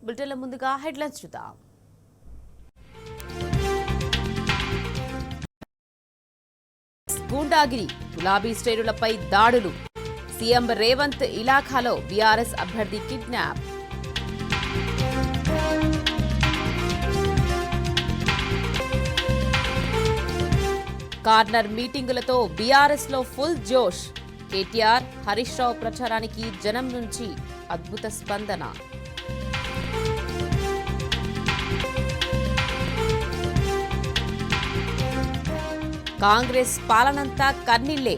బులెటిన్ల ముందుగా హెడ్లైన్స్ చూద్దాం. గూండాగిరి, గులాబీ శ్రేణులపై దాడులు. సీఎం రేవంత్ ఇలాఖాలో బీఆర్ఎస్ అభ్యర్థి కిడ్నాప్. కార్నర్ మీటింగులతో బీఆర్ఎస్ లో ఫుల్ జోష్. కేటీఆర్, హరీష్ రావు ప్రచారానికి జనం నుంచి అద్భుత స్పందన. కాంగ్రెస్ పాలనంతా కన్నీళ్లే,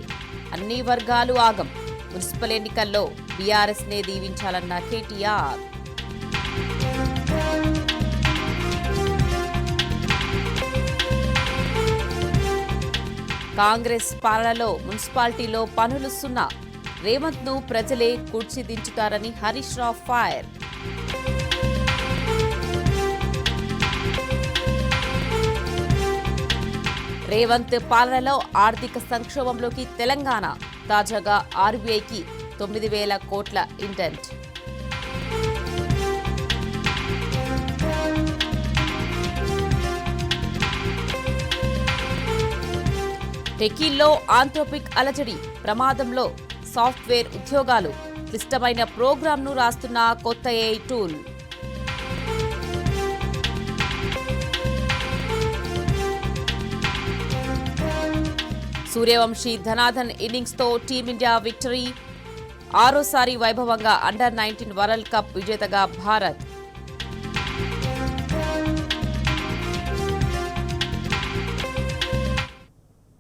అన్ని వర్గాలు ఆగం. మున్సిపల్ ఎన్నికల్లో బీఆర్ఎస్ నే దీవించాలన్న కేటీఆర్. కాంగ్రెస్ పాలనలో మున్సిపాలిటీలో పనులు సున్నా. రేవంత్ ను ప్రజలే కూర్చిదించుతారని హరీష్ రావు ఫైర్. రేవంత్ పాలనలో ఆర్థిక సంక్షోభంలోకి తెలంగాణ. తాజాగా ఆర్బీఐకి 9,000 కోట్ల ఇంటెంట్. టెకీల్లో ఆంథ్రోపిక్ అలజడి, ప్రమాదంలో సాఫ్ట్వేర్ ఉద్యోగాలు. క్లిష్టమైన ప్రోగ్రాంను రాస్తున్న కొత్త ఏఐ టూల్. సూర్యవంశీ ధనాధన్ ఇన్నింగ్స్తో టీమిండియా విక్టరీ. ఆరోసారి వైభవంగా అండర్-19 వరల్డ్ కప్ విజేతగా భారత్.